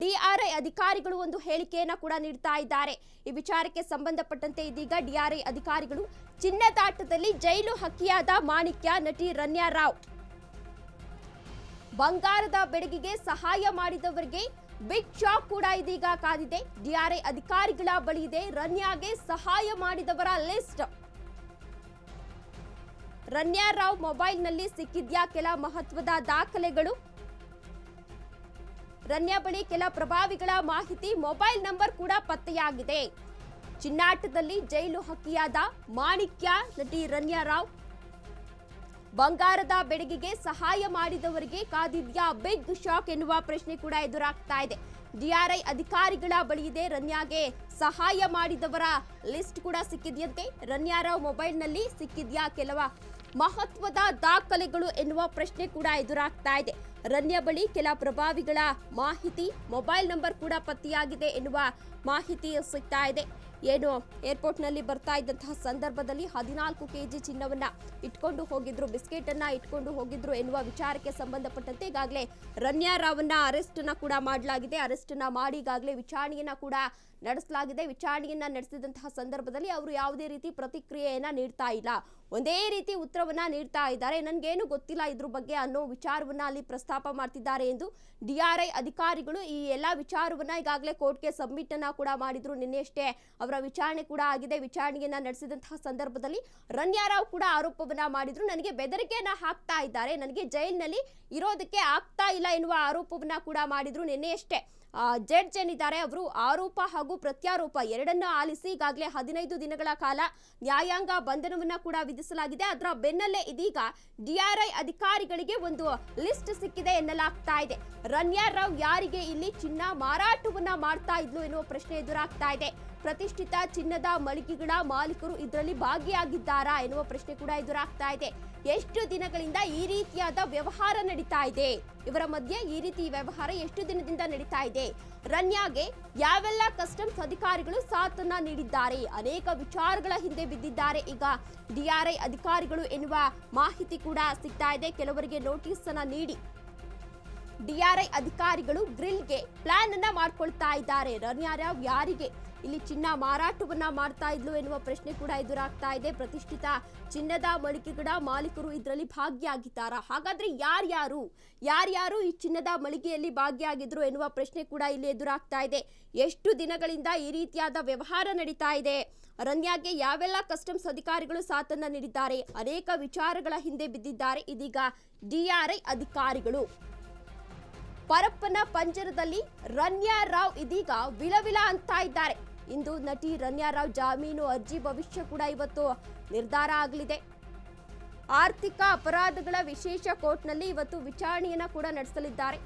DRI ಅಧಿಕಾರಿಗಳು ಒಂದು ಹೇಳಿಕೆಯನ್ನ ಕೂಡ ನೀಡ್ತಾ ಇದ್ದಾರೆ. ಈ ವಿಚಾರಕ್ಕೆ ಸಂಬಂಧಪಟ್ಟಂತೆ ಇದೀಗ ಡಿಆರ್ಐ ಅಧಿಕಾರಿಗಳು ಚಿನ್ನದಾಟದಲ್ಲಿ ಜೈಲು ಹಕ್ಕಿಯಾದ ಮಾಣಿಕ್ಯ ನಟಿ ರನ್ಯಾ ರಾವ್ ಬಂಗಾರದ ಬೆಡಗಿಗೆ ಸಹಾಯ ಮಾಡಿದವರಿಗೆ ಬಿಗ್ ಶಾಕ್ ಕೂಡ ಇದೀಗ ಕಾದಿದೆ. ಡಿಆರ್ಐ ಅಧಿಕಾರಿಗಳ ಬಳಿ ಇದೆ ರನ್ಯಾಗೆ ಸಹಾಯ ಮಾಡಿದವರ ಲಿಸ್ಟ್. ರನ್ಯಾ ರಾವ್ ಮೊಬೈಲ್ನಲ್ಲಿ ಸಿಕ್ಕಿದ್ಯಾ ಕೆಲ ಮಹತ್ವದ ದಾಖಲೆಗಳು? ರನ್ಯಾ ಬಳಿ ಕೆಲ ಪ್ರಭಾವಿಗಳ ಮಾಹಿತಿ, ಮೊಬೈಲ್ ನಂಬರ್ ಕೂಡ ಪತ್ತೆಯಾಗಿದೆ. ಚಿನ್ನಾಟದಲ್ಲಿ ಜೈಲು ಹಕ್ಕಿಯಾದ ಮಾಣಿಕ್ಯ ನಟಿ ರನ್ಯಾ ರಾವ್ ಬಂಗಾರದ ಬೆಡಗಿಗೆ ಸಹಾಯ ಮಾಡಿದವರಿಗೆ ಕಾದಿದ್ಯಾ ಬಿಗ್ ಶಾಕ್ ಎನ್ನುವ ಪ್ರಶ್ನೆ ಕೂಡ ಎದುರಾಗ್ತಾ ಇದೆ. ಡಿಆರ್ಐ ಅಧಿಕಾರಿಗಳ ಬಳಿ ಇದೆ ರನ್ಯಾಗೆ ಸಹಾಯ ಮಾಡಿದವರ ಲಿಸ್ಟ್ ಕೂಡ ಸಿಕ್ಕಿದೆಯಂತೆ. ರನ್ಯಾ ರಾವ್ ಮೊಬೈಲ್ನಲ್ಲಿ ಸಿಕ್ಕಿದ್ಯಾ ಕೆಲವ ಮಹತ್ವದ ದಾಖಲೆಗಳು ಎನ್ನುವ ಪ್ರಶ್ನೆ ಕೂಡ ಎದುರಾಗ್ತಾ ಇದೆ. ರನ್ಯಾ ಬಳಿ ಕೆಲ ಪ್ರಭಾವಿಗಳ ಮಾಹಿತಿ, ಮೊಬೈಲ್ ನಂಬರ್ ಕೂಡ ಪತ್ತೆಯಾಗಿದೆ ಎನ್ನುವ ಮಾಹಿತಿ ಸಿಗ್ತಾ ಇದೆ. ಏನು ಏರ್ಪೋರ್ಟ್ನಲ್ಲಿ ಬರ್ತಾ ಇದ್ದಂತಹ ಸಂದರ್ಭದಲ್ಲಿ 14 ಕೆಜಿ ಚಿನ್ನವನ್ನ ಇಟ್ಕೊಂಡು ಹೋಗಿದ್ರು, ಬಿಸ್ಕೆಟ್ ಅನ್ನ ಇಟ್ಕೊಂಡು ಹೋಗಿದ್ರು ಎನ್ನುವ ವಿಚಾರಕ್ಕೆ ಸಂಬಂಧಪಟ್ಟಂತೆ ಈಗಾಗಲೇ ರನ್ಯಾ ರಾವನ್ನ ಅರೆಸ್ಟ್ ಕೂಡ ಮಾಡಲಾಗಿದೆ. ಅರೆಸ್ಟ್ ಮಾಡಿ ಈಗಾಗಲೇ ವಿಚಾರಣೆಯನ್ನ ಕೂಡ ನಡೆಸಲಾಗಿದೆ. ವಿಚಾರಣೆಯನ್ನ ನಡೆಸಿದಂತಹ ಸಂದರ್ಭದಲ್ಲಿ ಅವರು ಯಾವುದೇ ರೀತಿ ಪ್ರತಿಕ್ರಿಯೆಯನ್ನ ನೀಡ್ತಾ ಇಲ್ಲ, ಒಂದೇ ರೀತಿ ಉತ್ತರವನ್ನ ನೀಡ್ತಾ ಇದ್ದಾರೆ. ನನ್ಗೇನು ಗೊತ್ತಿಲ್ಲ ಇದ್ರ ಬಗ್ಗೆ ಅನ್ನೋ ವಿಚಾರವನ್ನ ಅಲ್ಲಿ ಪ್ರಸ್ತಾಪ ಮಾಡ್ತಿದ್ದಾರೆ ಎಂದು ಡಿಆರ್ಐ ಅಧಿಕಾರಿಗಳು ಈ ಎಲ್ಲಾ ವಿಚಾರವನ್ನ ಈಗಾಗಲೇ ಕೋರ್ಟ್ಗೆ ಸಬ್ಮಿಟ್ ಅನ್ನ ಕೂಡ ಮಾಡಿದ್ರು. ನಿನ್ನೆಯಷ್ಟೇ ಅವರ ವಿಚಾರಣೆ ಕೂಡ ಆಗಿದೆ. ವಿಚಾರಣೆಯನ್ನ ನಡೆಸಿದಂತಹ ಸಂದರ್ಭದಲ್ಲಿ ರನ್ಯಾ ರಾವ್ ಕೂಡ ಆರೋಪವನ್ನ ಮಾಡಿದ್ರು. ನನಗೆ ಬೆದರಿಕೆಯನ್ನ ಹಾಕ್ತಾ ಇದ್ದಾರೆ, ನನಗೆ ಜೈಲಿನಲ್ಲಿ ಇರೋದಕ್ಕೆ ಆಗ್ತಾ ಇಲ್ಲ ಎನ್ನುವ ಆರೋಪವನ್ನ ಕೂಡ ಮಾಡಿದ್ರು. ನಿನ್ನೆಯಷ್ಟೇ ಜಡ್ಜ್ ಏನಿದ್ದಾರೆ ಅವರು ಆರೋಪ ಹಾಗೂ ಪ್ರತ್ಯಾರೋಪ ಎರಡನ್ನ ಆಲಿಸಿ ಈಗಾಗಲೇ 15 ದಿನಗಳ ಕಾಲ ನ್ಯಾಯಾಂಗ ಬಂಧನವನ್ನ ಕೂಡ ವಿಧಿಸಲಾಗಿದೆ. ಅದರ ಬೆನ್ನಲ್ಲೇ ಇದೀಗ ಡಿಆರ್ಐ ಅಧಿಕಾರಿಗಳಿಗೆ ಒಂದು ಲಿಸ್ಟ್ ಸಿಕ್ಕಿದೆ ಎನ್ನಲಾಗ್ತಾ ಇದೆ. ರನ್ಯಾ ರಾವ್ ಯಾರಿಗೆ ಇಲ್ಲಿ ಚಿನ್ನ ಮಾರಾಟವನ್ನ ಮಾಡ್ತಾ ಇದ್ಲು ಎನ್ನುವ ಪ್ರಶ್ನೆ ಎದುರಾಗ್ತಾ ಇದೆ. ಪ್ರತಿಷ್ಠಿತ ಚಿನ್ನದ ಮಳಿಗೆಗಳ ಮಾಲೀಕರು ಇದರಲ್ಲಿ ಭಾಗಿಯಾಗಿದ್ದಾರಾ ಎನ್ನುವ ಪ್ರಶ್ನೆ ಕೂಡ ಎದುರಾಗ್ತಾ ಇದೆ. ಎಷ್ಟು ದಿನಗಳಿಂದ ಈ ರೀತಿಯಾದ ವ್ಯವಹಾರ ನಡೀತಾ ಇದೆ, ಇವರ ಮಧ್ಯೆ ಈ ರೀತಿ ವ್ಯವಹಾರ ಎಷ್ಟು ದಿನದಿಂದ ನಡೀತಾ ಇದೆ, ರನ್ಯಾಗೆ ಯಾವೆಲ್ಲ ಕಸ್ಟಮ್ಸ್ ಅಧಿಕಾರಿಗಳು ಸಾಥನ್ನ ನೀಡಿದ್ದಾರೆ, ಅನೇಕ ವಿಚಾರಗಳ ಹಿಂದೆ ಬಿದ್ದಿದ್ದಾರೆ ಈಗ ಡಿಆರ್ಐ ಅಧಿಕಾರಿಗಳು ಎನ್ನುವ ಮಾಹಿತಿ ಕೂಡ ಸಿಗ್ತಾ ಇದೆ. ಕೆಲವರಿಗೆ ನೋಟಿಸ್ ಅನ್ನ ನೀಡಿ ಡಿಆರ್ಐ ಅಧಿಕಾರಿಗಳು ಗ್ರಿಲ್ಗೆ ಪ್ಲಾನ್ ಅನ್ನ ಮಾಡ್ಕೊಳ್ತಾ ಇದ್ದಾರೆ. ರನ್ಯಾ ರಾವ್ ಯಾರಿಗೆ ಇಲ್ಲಿ ಚಿನ್ನ ಮಾರಾಟವನ್ನ ಮಾಡ್ತಾ ಇದ್ಲು ಎನ್ನುವ ಪ್ರಶ್ನೆ ಕೂಡ ಎದುರಾಗ್ತಾ ಇದೆ. ಪ್ರತಿಷ್ಠಿತ ಚಿನ್ನದ ಮಳಿಗೆಗಳ ಮಾಲೀಕರು ಇದರಲ್ಲಿ ಭಾಗಿಯಾಗಿದ್ದಾರಾ? ಹಾಗಾದ್ರೆ ಯಾರ್ಯಾರು ಈ ಚಿನ್ನದ ಮಳಿಗೆಯಲ್ಲಿ ಭಾಗಿಯಾಗಿದ್ರು ಎನ್ನುವ ಪ್ರಶ್ನೆ ಕೂಡ ಇಲ್ಲಿ ಎದುರಾಗ್ತಾ ಇದೆ. ಎಷ್ಟು ದಿನಗಳಿಂದ ಈ ರೀತಿಯಾದ ವ್ಯವಹಾರ ನಡೀತಾ ಇದೆ, ರನ್ಯಾಗೆ ಯಾವೆಲ್ಲ ಕಸ್ಟಮ್ಸ್ ಅಧಿಕಾರಿಗಳು ಸಾಥನ್ನ ನೀಡಿದ್ದಾರೆ, ಅನೇಕ ವಿಚಾರಗಳ ಹಿಂದೆ ಬಿದ್ದಿದ್ದಾರೆ ಇದೀಗ ಡಿಆರ್ಐ ಅಧಿಕಾರಿಗಳು. ಪರಪ್ಪನ ಪಂಜರದಲ್ಲಿ ರನ್ಯಾ ರಾವ್ ಇದೀಗ ವಿಲವಿಲ ಅಂತ ಇದ್ದಾರೆ. ಇಂದು ನಟಿ ರನ್ಯಾ ರಾವ್ ಜಾಮೀನು ಅರ್ಜಿ ಭವಿಷ್ಯ ಕೂಡ ಇವತ್ತು ನಿರ್ಧಾರ ಆಗಲಿದೆ. ಆರ್ಥಿಕ ಅಪರಾಧಗಳ ವಿಶೇಷ ಕೋರ್ಟ್ನಲ್ಲಿ ಇವತ್ತು ವಿಚಾರಣೆಯನ್ನ ಕೂಡ ನಡೆಸಲಿದ್ದಾರೆ.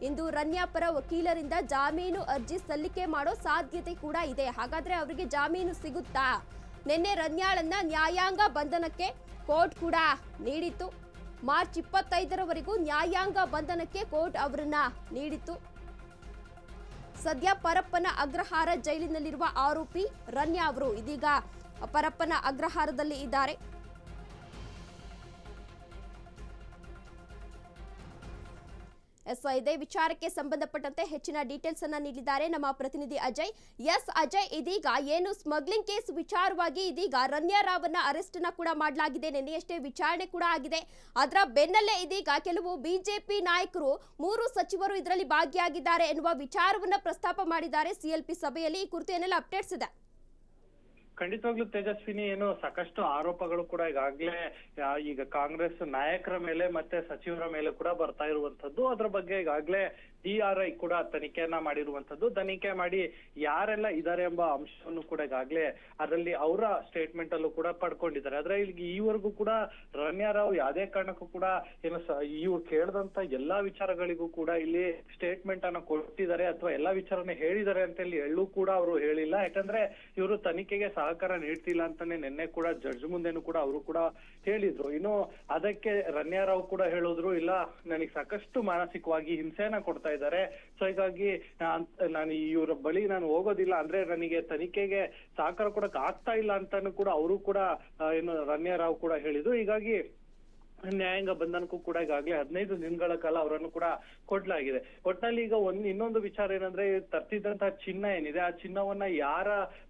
ಇಂದು ರನ್ಯಾ ಪರ ವಕೀಲರಿಂದ ಜಾಮೀನು ಅರ್ಜಿ ಸಲ್ಲಿಕೆ ಮಾಡೋ ಸಾಧ್ಯತೆ ಕೂಡ ಇದೆ. ಹಾಗಾದ್ರೆ ಅವರಿಗೆ ಜಾಮೀನು ಸಿಗುತ್ತಾ? ನಿನ್ನೆ ರನ್ಯಾಳನ್ನ ನ್ಯಾಯಾಂಗ ಬಂಧನಕ್ಕೆ ಕೋರ್ಟ್ ಕೂಡ ನೀಡಿತ್ತು. ಮಾರ್ಚ್ 25ರವರೆಗೂ ನ್ಯಾಯಾಂಗ ಬಂಧನಕ್ಕೆ ಕೋರ್ಟ್ ಅವರನ್ನ ನೀಡಿತ್ತು. ಸದ್ಯ ಪರಪ್ಪನ ಅಗ್ರಹಾರ ಜೈಲಿನಲ್ಲಿರುವ ಆರೋಪಿ ರನ್ಯಾ ಅವರು ಇದೀಗ ಪರಪ್ಪನ ಅಗ್ರಹಾರದಲ್ಲಿ ಇದ್ದಾರೆ. ಇದೇ ವಿಚಾರಕ್ಕೆ ಸಂಬಂಧಪಟ್ಟಂತೆ ಹೆಚ್ಚಿನ ಡೀಟೇಲ್ಸ್ ಅನ್ನ ನೀಡಿದ್ದಾರೆ ನಮ್ಮ ಪ್ರತಿನಿಧಿ ಅಜಯ್. ಅಜಯ್, ಇದೀಗ ಏನು ಸ್ಮಗ್ಲಿಂಗ್ ಕೇಸ್ ವಿಚಾರವಾಗಿ ಇದೀಗ ರನ್ಯಾ ರಾವನ್ನ ಅರೆಸ್ಟ್ ಕೂಡ ಮಾಡಲಾಗಿದೆ. ನಿನ್ನೆಯಷ್ಟೇ ವಿಚಾರಣೆ ಕೂಡ ಆಗಿದೆ. ಅದರ ಬೆನ್ನಲ್ಲೇ ಇದೀಗ ಕೆಲವು ಬಿಜೆಪಿ ನಾಯಕರು 3 ಸಚಿವರು ಇದರಲ್ಲಿ ಭಾಗಿಯಾಗಿದ್ದಾರೆ ಎನ್ನುವ ವಿಚಾರವನ್ನ ಪ್ರಸ್ತಾಪ ಮಾಡಿದ್ದಾರೆ ಸಿಎಲ್ಪಿ ಸಭೆಯಲ್ಲಿ. ಈ ಕುರಿತು ಏನೆಲ್ಲ ಅಪ್ಡೇಟ್ಸ್ ಇದೆ? ಖಂಡಿತವಾಗ್ಲೂ ತೇಜಸ್ವಿನಿ, ಏನು ಸಾಕಷ್ಟು ಆರೋಪಗಳು ಕೂಡ ಈಗ ಕಾಂಗ್ರೆಸ್ ನಾಯಕರ ಮೇಲೆ ಮತ್ತೆ ಸಚಿವರ ಮೇಲೆ ಕೂಡ ಬರ್ತಾ ಇರುವಂತದ್ದು. ಅದ್ರ ಬಗ್ಗೆ ಈಗಾಗ್ಲೇ ಡಿಆರ್ಐ ಕೂಡ ತನಿಖೆಯನ್ನ ಮಾಡಿರುವಂತದ್ದು. ತನಿಖೆ ಮಾಡಿ ಯಾರೆಲ್ಲ ಇದ್ದಾರೆ ಎಂಬ ಅಂಶವನ್ನು ಕೂಡ ಈಗಾಗ್ಲೇ ಅದರಲ್ಲಿ ಅವರ ಸ್ಟೇಟ್ಮೆಂಟ್ ಅಲ್ಲೂ ಕೂಡ ಪಡ್ಕೊಂಡಿದ್ದಾರೆ. ಆದ್ರೆ ಇಲ್ಲಿ ಈವರೆಗೂ ಕೂಡ ರನ್ಯಾ ರಾವ್ ಯಾವುದೇ ಕಾರಣಕ್ಕೂ ಕೂಡ ಏನು ಇವ್ರು ಕೇಳಿದಂತ ಎಲ್ಲಾ ವಿಚಾರಗಳಿಗೂ ಕೂಡ ಇಲ್ಲಿ ಸ್ಟೇಟ್ಮೆಂಟ್ ಅನ್ನ ಕೊಟ್ಟಿದ್ದಾರೆ ಅಥವಾ ಎಲ್ಲಾ ವಿಚಾರನ ಹೇಳಿದ್ದಾರೆ ಅಂತ ಇಲ್ಲಿ ಎಳ್ಳೂ ಕೂಡ ಅವರು ಹೇಳಿಲ್ಲ. ಯಾಕಂದ್ರೆ ಇವರು ತನಿಖೆಗೆ ಸಹಕಾರ ನೀಡ್ತಿಲ್ಲ ಅಂತಾನೆ ನಿನ್ನೆ ಕೂಡ ಜಡ್ಜ್ ಮುಂದೆನೂ ಕೂಡ ಅವರು ಕೂಡ ಹೇಳಿದ್ರು. ಇನ್ನು ಅದಕ್ಕೆ ರನ್ಯಾ ರಾವ್ ಕೂಡ ಹೇಳಿದ್ರು, ಇಲ್ಲ ನನಗೆ ಸಾಕಷ್ಟು ಮಾನಸಿಕವಾಗಿ ಹಿಂಸೆಯನ್ನ ಕೊಡ್ತಾ ಇದ್ದಾರೆ, ಸೊ ಹೀಗಾಗಿ ನಾನು ಇವ್ರ ಬಳಿ ನಾನು ಹೋಗೋದಿಲ್ಲ, ಅಂದ್ರೆ ನನಗೆ ತನಿಖೆಗೆ ಸಹಕಾರ ಕೊಡಕ್ ಆಗ್ತಾ ಇಲ್ಲ ಅಂತಾನು ಕೂಡ ಅವರು ಕೂಡ ಏನು ರನ್ಯಾ ರಾವ್ ಕೂಡ ಹೇಳಿದ್ರು. ಹೀಗಾಗಿ ನ್ಯಾಯಾಂಗ ಬಂಧನಕ್ಕೂ ಕೂಡ ಈಗಾಗಲೇ 15 ದಿನಗಳ ಕಾಲ ಅವರನ್ನು ಕೂಡ ಕೊಡ್ಲಾಗಿದೆ. ಒಟ್ನಲ್ಲಿ ಈಗ ಇನ್ನೊಂದು ವಿಚಾರ ಏನಂದ್ರೆ ತರ್ತಿದ್ದಂತಹ ಚಿನ್ನ ಏನಿದೆ, ಆ ಚಿನ್ನವನ್ನ ಯಾರ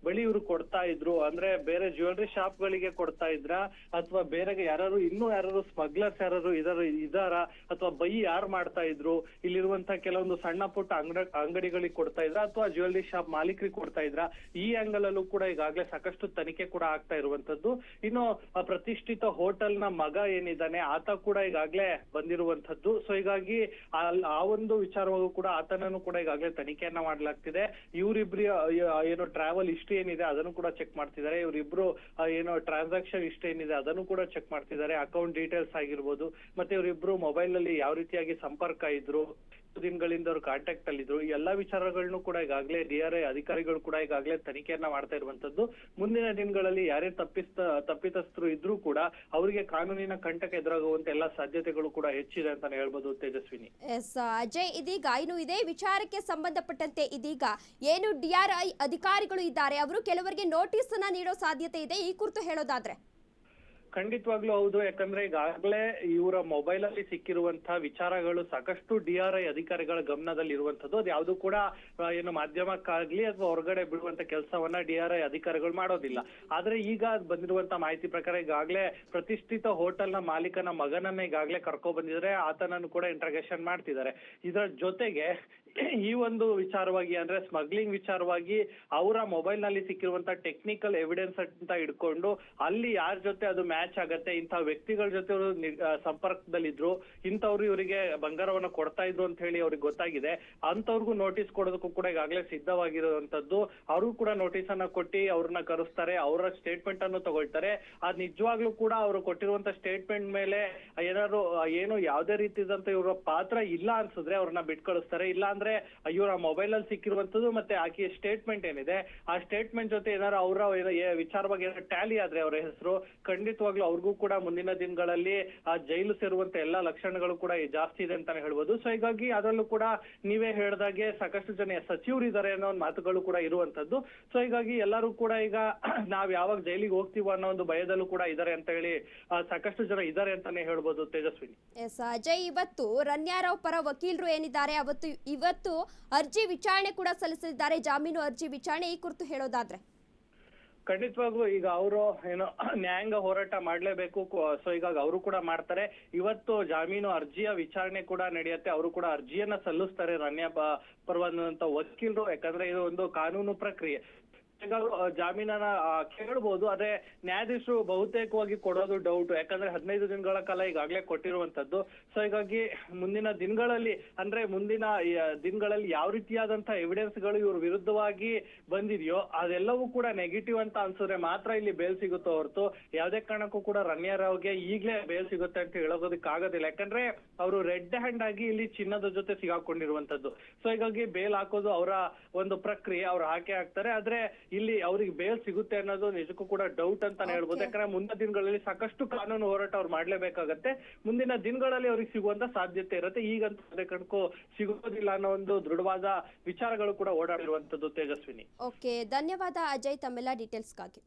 ಬಳಿ ಇವರು ಕೊಡ್ತಾ ಇದ್ರು, ಅಂದ್ರೆ ಬೇರೆ ಜ್ಯುವೆಲ್ರಿ ಶಾಪ್ ಗಳಿಗೆ ಕೊಡ್ತಾ ಇದ್ರ ಅಥವಾ ಬೇರೆ ಯಾರು ಸ್ಮಗ್ಲರ್ಸ್ ಯಾರು ಇದಾರ ಅಥವಾ ಬೈ ಯಾರು ಮಾಡ್ತಾ ಇದ್ರು, ಇಲ್ಲಿರುವಂತಹ ಕೆಲವೊಂದು ಸಣ್ಣ ಪುಟ್ಟ ಅಂಗಡಿಗಳಿಗೆ ಕೊಡ್ತಾ ಇದ್ರ ಅಥವಾ ಜ್ಯುವೆಲ್ರಿ ಶಾಪ್ ಮಾಲೀಕರಿಗೆ ಕೊಡ್ತಾ ಇದ್ರ, ಈ ಆಂಗಲ್ ಅಲ್ಲೂ ಕೂಡ ಈಗಾಗಲೇ ಸಾಕಷ್ಟು ತನಿಖೆ ಕೂಡ ಆಗ್ತಾ ಇರುವಂತದ್ದು. ಇನ್ನು ಪ್ರತಿಷ್ಠಿತ ಹೋಟೆಲ್ ನ ಮಗ ಏನಿದ್ದಾನೆ ಆತ ಕೂಡ ಈಗಾಗಲೇ ಬಂದಿರುವಂತದ್ದು. ಸೊ ಹೀಗಾಗಿ ಆ ಒಂದು ವಿಚಾರವಾಗೂ ಕೂಡ ಆತನನ್ನು ಕೂಡ ಈಗಾಗಲೇ ತನಿಖೆಯನ್ನ ಮಾಡ್ಲಾಗ್ತಿದೆ. ಇವರಿಬ್ರು ಏನು ಟ್ರಾವೆಲ್ ಹಿಸ್ಟ್ರಿ ಏನಿದೆ ಅದನ್ನು ಕೂಡ ಚೆಕ್ ಮಾಡ್ತಿದ್ದಾರೆ. ಇವರಿಬ್ರು ಏನು ಟ್ರಾನ್ಸಾಕ್ಷನ್ ಹಿಸ್ಟ್ರಿ ಏನಿದೆ ಅದನ್ನು ಕೂಡ ಚೆಕ್ ಮಾಡ್ತಿದ್ದಾರೆ. ಅಕೌಂಟ್ ಡೀಟೇಲ್ಸ್ ಆಗಿರ್ಬೋದು, ಮತ್ತೆ ಇವರಿಬ್ರು ಮೊಬೈಲ್ ನಲ್ಲಿ ಯಾವ ರೀತಿಯಾಗಿ ಸಂಪರ್ಕ ಇದ್ರು, ದಿನಗಳಿಂದ ಅವ್ರು ಕಾಂಟ್ಯಾಕ್ಟ್ ಅಲ್ಲಿ ಇದ್ರು, ಈ ಎಲ್ಲಾ ವಿಚಾರಗಳನ್ನು ಕೂಡ ಈಗಾಗಲೇ DRI ಅಧಿಕಾರಿಗಳು ಕೂಡ ಈಗಾಗಲೇ ತನಿಖೆಯನ್ನ ಮಾಡ್ತಾ ಇರುವಂತದ್ದು. ಮುಂದಿನ ದಿನಗಳಲ್ಲಿ ಯಾರೇ ತಪ್ಪಿತಸ್ಥರು ಇದ್ರೂ ಕೂಡ ಅವರಿಗೆ ಕಾನೂನಿನ ಕಂಟಕ ಎದುರಾಗುವಂತ ಎಲ್ಲಾ ಸಾಧ್ಯತೆಗಳು ಕೂಡ ಹೆಚ್ಚಿದೆ ಅಂತಾನೆ ಹೇಳ್ಬೋದು ತೇಜಸ್ವಿನಿ. ಎಸ್ ಅಜಯ್, ಇದೀಗ ಇನ್ನು ಇದೇ ವಿಚಾರಕ್ಕೆ ಸಂಬಂಧಪಟ್ಟಂತೆ ಇದೀಗ ಏನು DRI ಅಧಿಕಾರಿಗಳು ಇದ್ದಾರೆ ಅವರು ಕೆಲವರಿಗೆ ನೋಟಿಸ್ ಅನ್ನ ನೀಡೋ ಸಾಧ್ಯತೆ ಇದೆ, ಈ ಕುರಿತು ಹೇಳೋದಾದ್ರೆ? ಖಂಡಿತವಾಗ್ಲೂ ಹೌದು. ಯಾಕಂದ್ರೆ ಈಗಾಗಲೇ ಇವರ ಮೊಬೈಲ್ ಅಲ್ಲಿ ಸಿಕ್ಕಿರುವಂತಹ ವಿಚಾರಗಳು ಸಾಕಷ್ಟು DRI ಅಧಿಕಾರಿಗಳ ಗಮನದಲ್ಲಿ ಇರುವಂತದ್ದು. ಅದು ಯಾವ್ದು ಕೂಡ ಏನು ಮಾಧ್ಯಮಕ್ಕಾಗ್ಲಿ ಅಥವಾ ಹೊರಗಡೆ ಬಿಡುವಂತ ಕೆಲಸವನ್ನ DRI ಅಧಿಕಾರಿಗಳು ಮಾಡೋದಿಲ್ಲ. ಆದ್ರೆ ಈಗ ಬಂದಿರುವಂತ ಮಾಹಿತಿ ಪ್ರಕಾರ ಈಗಾಗಲೇ ಪ್ರತಿಷ್ಠಿತ ಹೋಟೆಲ್ ನ ಮಾಲೀಕನ ಮಗನನ್ನ ಈಗಾಗಲೇ ಕರ್ಕೊಂಡ್ ಬಂದಿದ್ದಾರೆ, ಆತನನ್ನು ಕೂಡ ಇಂಟ್ರಾಗೇಷನ್ ಮಾಡ್ತಿದ್ದಾರೆ. ಇದರ ಜೊತೆಗೆ ಈ ಒಂದು ವಿಚಾರವಾಗಿ ಅಂದ್ರೆ ಸ್ಮಗ್ಲಿಂಗ್ ವಿಚಾರವಾಗಿ ಅವರ ಮೊಬೈಲ್ ನಲ್ಲಿ ಸಿಕ್ಕಿರುವಂತ ಟೆಕ್ನಿಕಲ್ ಎವಿಡೆನ್ಸ್ ಅಂತ ಇಟ್ಕೊಂಡು ಅಲ್ಲಿ ಯಾರ ಜೊತೆ ಅದು ಮ್ಯಾಚ್ ಆಗತ್ತೆ, ಇಂತಹ ವ್ಯಕ್ತಿಗಳ ಜೊತೆ ಅವರು ಸಂಪರ್ಕದಲ್ಲಿದ್ರು, ಇಂಥವ್ರು ಇವರಿಗೆ ಬಂಗಾರವನ್ನ ಕೊಡ್ತಾ ಇದ್ರು ಅಂತ ಹೇಳಿ ಅವ್ರಿಗೆ ಗೊತ್ತಾಗಿದೆ. ಅಂತವ್ರಿಗೂ ನೋಟಿಸ್ ಕೊಡೋದಕ್ಕೂ ಕೂಡ ಈಗಾಗಲೇ ಸಿದ್ಧವಾಗಿರುವಂತದ್ದು. ಅವ್ರಿಗೂ ಕೂಡ ನೋಟಿಸ್ ಅನ್ನ ಕೊಟ್ಟಿ ಅವ್ರನ್ನ ಕರೆಸ್ತಾರೆ, ಅವರ ಸ್ಟೇಟ್ಮೆಂಟ್ ಅನ್ನು ತಗೊಳ್ತಾರೆ. ಅದ್ ನಿಜವಾಗ್ಲೂ ಕೂಡ ಅವರು ಕೊಟ್ಟಿರುವಂತ ಸ್ಟೇಟ್ಮೆಂಟ್ ಮೇಲೆ ಏನು ಯಾವುದೇ ರೀತಿಯಾದಂತ ಇವರ ಪಾತ್ರ ಇಲ್ಲ ಅನ್ಸಿದ್ರೆ ಅವ್ರನ್ನ ಬಿಟ್ ಕಳಿಸ್ತಾರೆ. ಇಲ್ಲ ಅಂದ್ರೆ ಇವರ ಮೊಬೈಲ್ ಅಲ್ಲಿ ಸಿಕ್ಕಿರುವಂತದ್ದು ಮತ್ತೆ ಆಕೆಯ ಸ್ಟೇಟ್ಮೆಂಟ್ ಏನಿದೆ ಆ ಸ್ಟೇಟ್ಮೆಂಟ್ ಜೊತೆ ಏನಾದ್ರು ಅವರ ವಿಚಾರವಾಗಿ ಟ್ಯಾಲಿ ಆದ್ರೆ ಅವರ ಹೆಸರು, ಖಂಡಿತವಾಗ್ಲೂ ಅವ್ರಿಗೂ ಕೂಡ ಮುಂದಿನ ದಿನಗಳಲ್ಲಿ ಜೈಲು ಸೇರುವಂತ ಎಲ್ಲಾ ಲಕ್ಷಣಗಳು ಕೂಡ ಜಾಸ್ತಿ ಇದೆ ಅಂತಾನೆ ಹೇಳ್ಬೋದು. ಸೊ ಹೀಗಾಗಿ ಅದರಲ್ಲೂ ಕೂಡ ನೀವೇ ಹೇಳ್ದಾಗೆ ಸಾಕಷ್ಟು ಜನ ಸಚಿವರು ಇದ್ದಾರೆ ಅನ್ನೋ ಒಂದು ಮಾತುಗಳು ಕೂಡ ಇರುವಂತದ್ದು. ಸೊ ಹೀಗಾಗಿ ಎಲ್ಲರೂ ಕೂಡ ಈಗ ನಾವ್ ಯಾವಾಗ ಜೈಲಿಗೆ ಹೋಗ್ತೀವೋ ಅನ್ನೋ ಒಂದು ಭಯದಲ್ಲೂ ಕೂಡ ಇದ್ದಾರೆ ಅಂತ ಹೇಳಿ ಸಾಕಷ್ಟು ಜನ ಇದ್ದಾರೆ ಅಂತಾನೆ ಹೇಳ್ಬೋದು ತೇಜಸ್ವಿನಿ. ಎಸ್ ಅಜಯ್, ಇವತ್ತು ರನ್ಯಾರಾವ್ ಪರ ವಕೀಲರು ಏನಿದ್ದಾರೆ ಇವತ್ತು ಅರ್ಜಿ ವಿಚಾರಣೆ ಕೂಡ ಸಲ್ಲಿಸಲಿದ್ದಾರೆ, ಜಾಮೀನು ಅರ್ಜಿ ವಿಚಾರಣೆ, ಈ ಕುರಿತು ಹೇಳೋದಾದ್ರೆ? ಖಂಡಿತವಾಗ್ಲೂ ಈಗ ಅವರು ಏನು ನ್ಯಾಯಾಂಗ ಹೋರಾಟ ಮಾಡ್ಲೇಬೇಕು. ಸೊ ಹೀಗಾಗಿ ಅವರು ಕೂಡ ಮಾಡ್ತಾರೆ. ಇವತ್ತು ಜಾಮೀನು ಅರ್ಜಿಯ ವಿಚಾರಣೆ ಕೂಡ ನಡೆಯುತ್ತೆ. ಅವರು ಕೂಡ ಅರ್ಜಿಯನ್ನ ಸಲ್ಲಿಸ್ತಾರೆ ರನ್ಯಾ ಪರವಾದಂತ ವಕೀಲರು. ಯಾಕಂದ್ರೆ ಇದು ಒಂದು ಕಾನೂನು ಪ್ರಕ್ರಿಯೆ. ಜಾಮೀನನ್ನ ಕೇಳ್ಬೋದು, ಆದ್ರೆ ನ್ಯಾಯಾಧೀಶರು ಬಹುತೇಕವಾಗಿ ಕೊಡೋದು ಡೌಟ್. ಯಾಕಂದ್ರೆ 15 ದಿನಗಳ ಕಾಲ ಈಗಾಗಲೇ ಕೊಟ್ಟಿರುವಂತದ್ದು. ಸೊ ಹೀಗಾಗಿ ಮುಂದಿನ ದಿನಗಳಲ್ಲಿ ಯಾವ ರೀತಿಯಾದಂತಹ ಎವಿಡೆನ್ಸ್ ಗಳು ಇವ್ರ ವಿರುದ್ಧವಾಗಿ ಬಂದಿದೆಯೋ ಅದೆಲ್ಲವೂ ಕೂಡ ನೆಗೆಟಿವ್ ಅಂತ ಅನ್ಸಿದ್ರೆ ಮಾತ್ರ ಇಲ್ಲಿ ಬೇಲ್ ಸಿಗುತ್ತೋ ಹೊರತು ಯಾವುದೇ ಕಾರಣಕ್ಕೂ ಕೂಡ ರನ್ಯಾರಾವ್ಗೆ ಈಗ್ಲೇ ಬೇಲ್ ಸಿಗುತ್ತೆ ಅಂತ ಹೇಳೋದಕ್ಕೆ ಆಗೋದಿಲ್ಲ. ಯಾಕಂದ್ರೆ ಅವರು ರೆಡ್ ಹ್ಯಾಂಡ್ ಆಗಿ ಇಲ್ಲಿ ಚಿನ್ನದ ಜೊತೆ ಸಿಗಾಕೊಂಡಿರುವಂತದ್ದು. ಸೊ ಹೀಗಾಗಿ ಬೇಲ್ ಹಾಕೋದು ಅವರ ಒಂದು ಪ್ರಕ್ರಿಯೆ, ಅವ್ರು ಹಾಕಿ ಹಾಕ್ತಾರೆ. ಆದ್ರೆ ಇಲ್ಲಿ ಅವ್ರಿಗೆ ಬೇಲ್ ಸಿಗುತ್ತೆ ಅನ್ನೋದು ನಿಜಕ್ಕೂ ಕೂಡ ಡೌಟ್ ಅಂತಾನೆ ಹೇಳ್ಬೋದು. ಯಾಕಂದ್ರೆ ಮುಂದಿನ ದಿನಗಳಲ್ಲಿ ಸಾಕಷ್ಟು ಕಾನೂನು ಹೋರಾಟ ಅವ್ರು ಮಾಡ್ಲೇಬೇಕಾಗತ್ತೆ. ಮುಂದಿನ ದಿನಗಳಲ್ಲಿ ಅವ್ರಿಗೆ ಸಿಗುವಂತ ಸಾಧ್ಯತೆ ಇರುತ್ತೆ. ಈಗಂತೂ ಅದೇ ಕಣಕ್ಕೂ ಸಿಗೋದಿಲ್ಲ ಅನ್ನೋ ಒಂದು ದೃಢವಾದ ವಿಚಾರಗಳು ಕೂಡ ಓಡಾಡಿರುವಂತದ್ದು ತೇಜಸ್ವಿನಿ. ಓಕೆ, ಧನ್ಯವಾದ ಅಜಯ್ ತಮ್ಮೆಲ್ಲ ಡೀಟೇಲ್ಸ್ಗಾಗಿ.